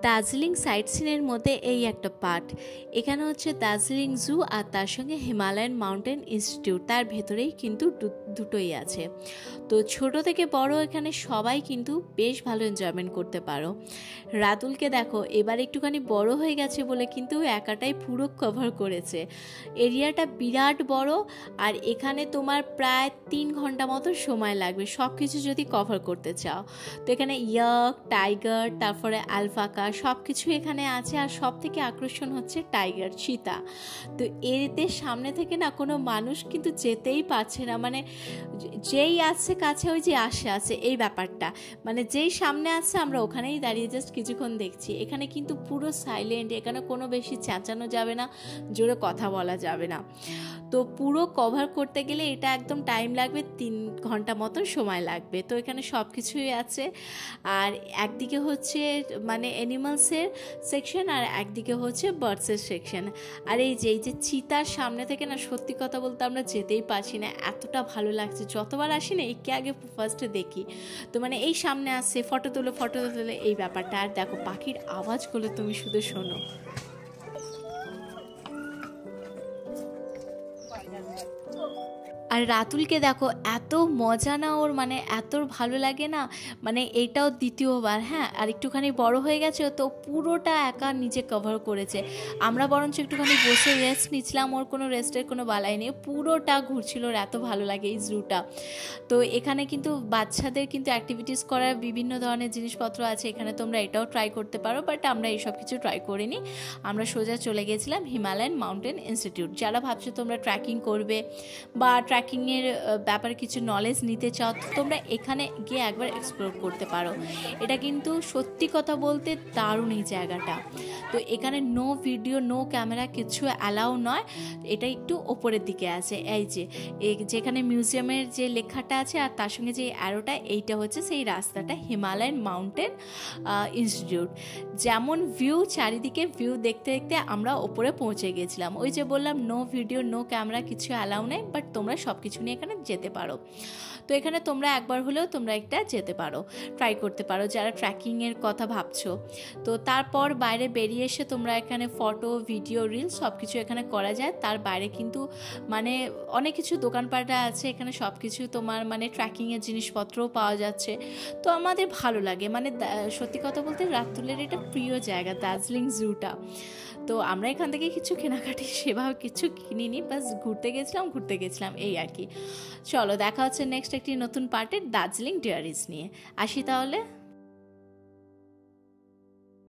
Darjeeling site সিনের মধ্যে এই একটা পার্ট। এখানে হচ্ছে দার্জিলিং জু আর তার সঙ্গে হিমালয়ান মাউন্টেন ইনস্টিটিউট, তার ভেতরেই কিন্তু দুটোই আছে। তো ছোট থেকে বড় এখানে সবাই কিন্তু বেশ ভালো এনজয়মেন্ট করতে পারো। রাতুলকে দেখো এবার একটুখানি বড় হয়ে গেছে বলে কিন্তু একাটাই পুরো কভার করেছে। এরিয়াটা বিরাট বড়, আর এখানে তোমার প্রায় 3 ঘন্টা মতো সময় লাগবে সব কিছু যদি কভার করতে চাও। তো এখানে ইয়াক, টাইগার, তারপরে আলফাকা সব কিছু এখানে আছে। আর সব থেকে আকর্ষণ হচ্ছে টাইগার, চিতা। তো এদের সামনে থেকে না কোনো মানুষ কিন্তু যেতেই পারছে না, মানে যেই আসছে কাছে ওই যে আসে এই ব্যাপারটা, মানে যেই সামনে আসছে আমরা ওখানেই দাঁড়িয়ে জাস্ট কিছুক্ষণ দেখছি। এখানে কিন্তু পুরো সাইলেন্ট, এখানে কোনো বেশি চেঁচানো যাবে না, জোরে কথা বলা যাবে না। তো পুরো কভার করতে গেলে এটা একদম টাইম লাগবে, 3 ঘন্টা মতো সময় লাগবে। তো এখানে সব কিছুই আছে, আর একদিকে হচ্ছে মানে অ্যানিমালসের সেকশন আর একদিকে হচ্ছে বার্ডসের সেকশন। আর এই যে চিতার সামনে থেকে না সত্যি কথা বলতে আমরা যেতেই পারছি না, এতটা ভালো লাগছে। যতবার আসি না একে আগে ফার্স্টে দেখি, তো মানে এই সামনে আসছে ফটো তোলো এই ব্যাপারটা। আর দেখো পাখির আওয়াজগুলো তুমি শুধু শোনো। আর রাতুলকে দেখো এত মজা না ওর, মানে এত ভালো লাগে না, মানে এইটাও দ্বিতীয়বার। হ্যাঁ, আর একটুখানি বড় হয়ে গেছে তো পুরোটা একা নিজে কভার করেছে। আমরা বরঞ্চ একটুখানি বসে রেস্ট নিচ্ছিলাম, ওর কোনো রেস্টের কোনো বালাই নেই, পুরোটা ঘুরছিল। ওর এত ভালো লাগে এই জুটা। তো এখানে কিন্তু বাচ্চাদের কিন্তু অ্যাক্টিভিটিস করার বিভিন্ন ধরনের জিনিসপত্র আছে, এখানে তোমরা এটাও ট্রাই করতে পারো। বাট আমরা এইসব কিছু ট্রাই করিনি, আমরা সোজা চলে গেছিলাম হিমালয়ান মাউন্টেন ইনস্টিটিউট। যারা ভাবছো তোমরা ট্রেকিং করবে বা ট্রেকিংয়ের ব্যাপারে কিছু নলেজ নিতে চাও, তো তোমরা এখানে গিয়ে একবার এক্সপ্লোর করতে পারো। এটা কিন্তু সত্যি কথা বলতে দারুণ এই জায়গাটা। তো এখানে নো ভিডিও, নো ক্যামেরা কিছু অ্যালাউ নয়, এটা একটু ওপরের দিকে আছে। এই যে যেখানে মিউজিয়ামের যে লেখাটা আছে আর তার সঙ্গে যে অ্যারোটা, এইটা হচ্ছে সেই রাস্তাটা, হিমালয়ান মাউন্টেন ইনস্টিটিউট। যেমন ভিউ, চারিদিকে ভিউ দেখতে দেখতে আমরা ওপরে পৌঁছে গেছিলাম। ওই যে বললাম নো ভিডিও, নো ক্যামেরা কিছু অ্যালাউ নেই, বাট তোমরা সব কিছু নিয়ে এখানে যেতে পারো। তো এখানে তোমরা একবার হলেও তোমরা একটা যেতে পারো, ট্রাই করতে পারো যারা ট্রেকিংয়ের কথা ভাবছো। তো তারপর বাইরে বেরিয়ে এসে তোমরা এখানে ফটো, ভিডিও, রিল সব কিছু এখানে করা যায়। তার বাইরে কিন্তু মানে অনেক কিছু দোকানপাটা আছে এখানে, সব কিছু তোমার মানে ট্রেকিংয়ের জিনিসপত্রও পাওয়া যাচ্ছে। তো আমাদের ভালো লাগে, মানে সত্যি কথা বলতে রাতুলের এটা প্রিয় জায়গা দার্জিলিং জুটা। তো আমরা এখান থেকে কিছু কেনাকাটি সেভাবে কিছু কিনিনি, বাস ঘুরতে গেছিলাম এই আর কি। চলো দেখা হচ্ছে নেক্সট একটি নতুন পার্টের দার্জিলিং ডায়েরিজ নিয়ে। আসি তাহলে।